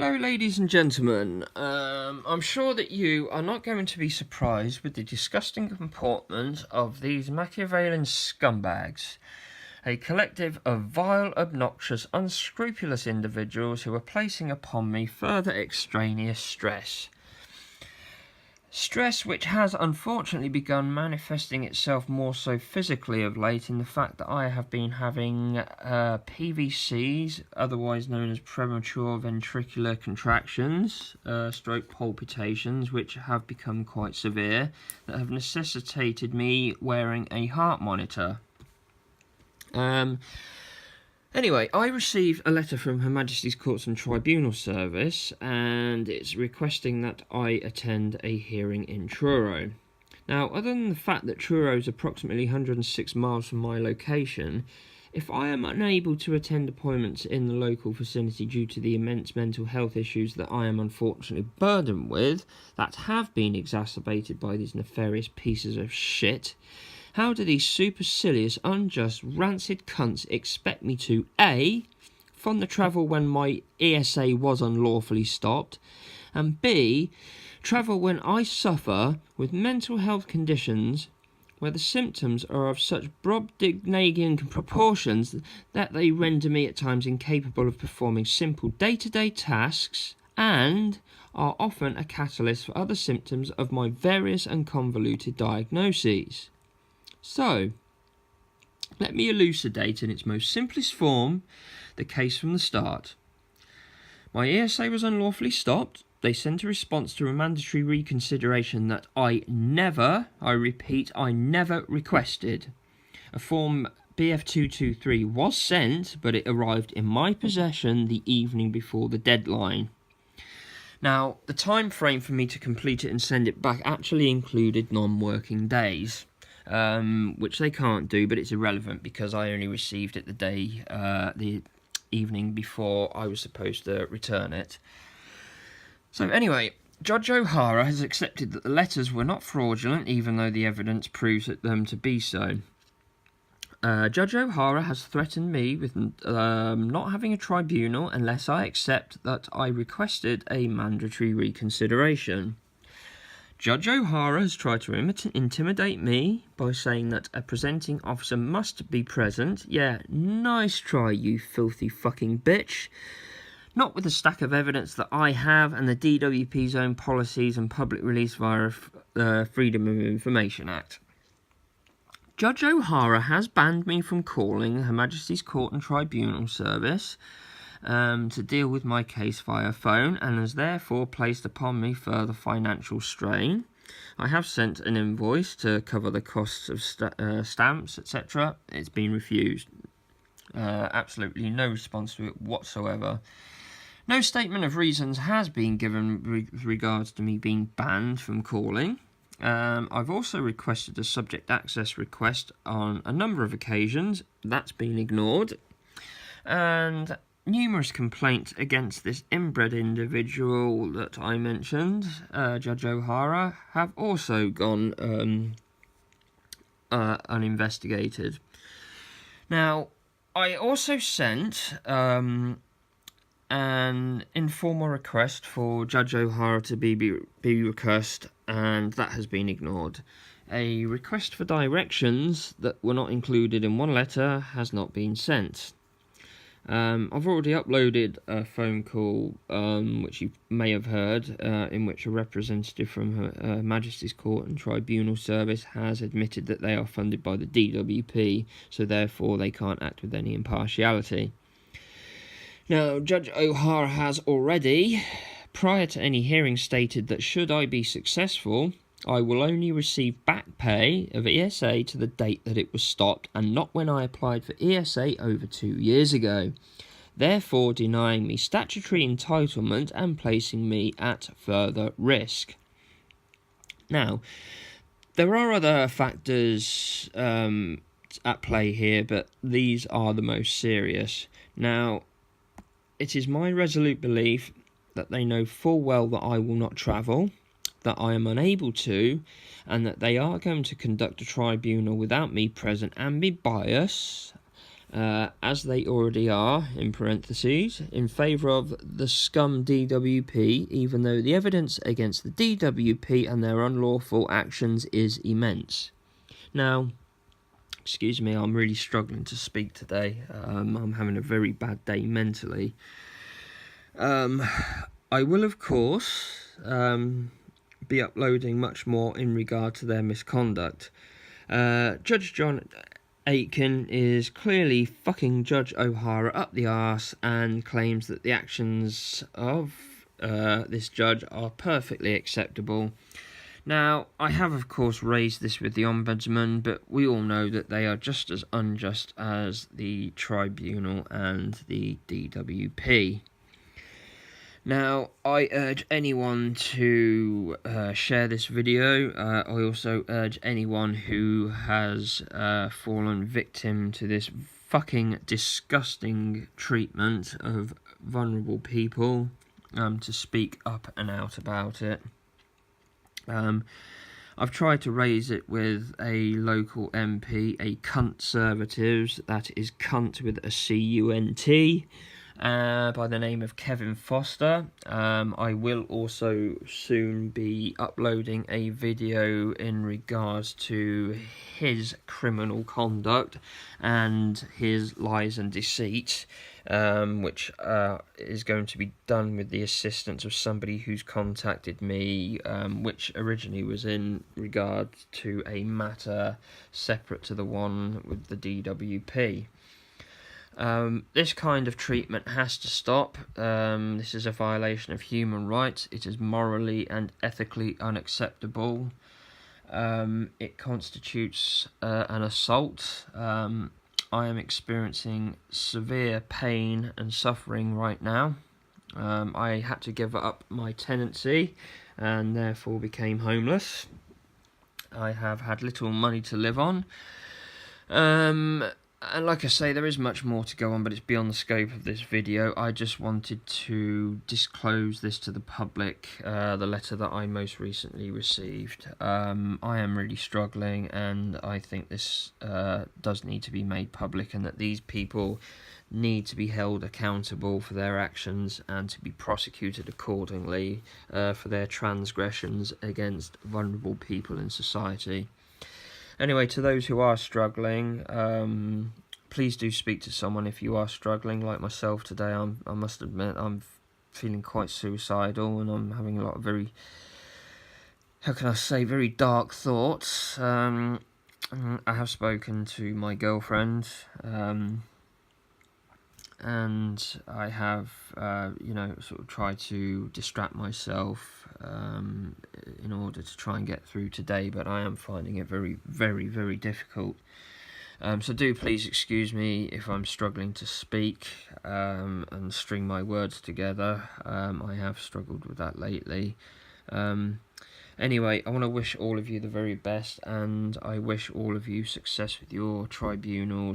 Hello ladies and gentlemen, I'm sure that you are not going to be surprised with the disgusting comportment of these Machiavellian scumbags, a collective of vile, obnoxious, unscrupulous individuals who are placing upon me further extraneous stress. Stress which has unfortunately begun manifesting itself more so physically of late in the fact that I have been having PVCs, otherwise known as premature ventricular contractions, stroke palpitations, which have become quite severe, that have necessitated me wearing a heart monitor. Anyway, I received a letter from Her Majesty's Courts and Tribunal Service, and it's requesting that I attend a hearing in Truro. Now, other than the fact that Truro is approximately 106 miles from my location, if I am unable to attend appointments in the local vicinity due to the immense mental health issues that I am unfortunately burdened with, that have been exacerbated by these nefarious pieces of shit, how do these supercilious, unjust, rancid cunts expect me to A, fund the travel when my ESA was unlawfully stopped, and B, travel when I suffer with mental health conditions where the symptoms are of such Brobdingnagian proportions that they render me at times incapable of performing simple day-to-day tasks and are often a catalyst for other symptoms of my various and convoluted diagnoses. So, let me elucidate in its most simplest form the case from the start. My ESA was unlawfully stopped. They sent a response to a mandatory reconsideration that I never requested. A form BF223 was sent, but it arrived in my possession the evening before the deadline. Now, the time frame for me to complete it and send it back actually included non-working days. Which they can't do, but it's irrelevant because I only received it the evening before I was supposed to return it. So anyway, Judge O'Hara has accepted that the letters were not fraudulent, even though the evidence proves them to be so. Judge O'Hara has threatened me with not having a tribunal unless I accept that I requested a mandatory reconsideration. Judge O'Hara has tried to intimidate me by saying that a presenting officer must be present. Yeah, nice try, you filthy fucking bitch. Not with the stack of evidence that I have and the DWP's own policies and public release via the Freedom of Information Act. Judge O'Hara has banned me from calling Her Majesty's Court and Tribunal Service to deal with my case via phone, and has therefore placed upon me further financial strain. I have sent an invoice to cover the costs of stamps, etc. It's been refused. Absolutely no response to it whatsoever. No statement of reasons has been given with regards to me being banned from calling. I've also requested a subject access request on a number of occasions. That's been ignored. And numerous complaints against this inbred individual that I mentioned, Judge O'Hara, have also gone uninvestigated. Now, I also sent an informal request for Judge O'Hara to be recursed, and that has been ignored. A request for directions that were not included in one letter has not been sent. I've already uploaded a phone call, which you may have heard, in which a representative from Her Majesty's Court and Tribunal Service has admitted that they are funded by the DWP, so therefore they can't act with any impartiality. Now, Judge O'Hara has already, prior to any hearing, stated that should I be successful, I will only receive back pay of ESA to the date that it was stopped and not when I applied for ESA over 2 years ago, therefore denying me statutory entitlement and placing me at further risk. Now, there are other factors at play here, but these are the most serious. Now, it is my resolute belief that they know full well that I will not travel, that I am unable to, and that they are going to conduct a tribunal without me present and be biased, as they already are, in parentheses, in favour of the scum DWP, even though the evidence against the DWP and their unlawful actions is immense. Now, excuse me, I'm really struggling to speak today. I'm having a very bad day mentally. I will, of course, be uploading much more in regard to their misconduct. Judge John Aitken is clearly fucking Judge O'Hara up the arse and claims that the actions of this judge are perfectly acceptable. Now, I have of course raised this with the Ombudsman, but we all know that they are just as unjust as the Tribunal and the DWP. Now, I urge anyone to share this video. I also urge anyone who has fallen victim to this fucking disgusting treatment of vulnerable people to speak up and out about it. I've tried to raise it with a local MP, a Conservatives, that is cunt with a C-U-N-T, by the name of Kevin Foster. I will also soon be uploading a video in regards to his criminal conduct and his lies and deceit, which is going to be done with the assistance of somebody who's contacted me, which originally was in regard to a matter separate to the one with the DWP. This kind of treatment has to stop. This is a violation of human rights. It is morally and ethically unacceptable. It constitutes an assault. I am experiencing severe pain and suffering right now. I had to give up my tenancy and therefore became homeless. I have had little money to live on. And like I say, there is much more to go on, but it's beyond the scope of this video. I just wanted to disclose this to the public, the letter that I most recently received. I am really struggling, and I think this does need to be made public, and that these people need to be held accountable for their actions and to be prosecuted accordingly for their transgressions against vulnerable people in society. Anyway, to those who are struggling, please do speak to someone if you are struggling. Like myself today, I must admit, I'm feeling quite suicidal, and I'm having a lot of very, how can I say, very dark thoughts. I have spoken to my girlfriend, and I have, sort of tried to distract myself in order to try and get through today, but I am finding it very, very, very difficult. So do please excuse me if I'm struggling to speak and string my words together. I have struggled with that lately. Anyway, I want to wish all of you the very best, and I wish all of you success with your tribunals.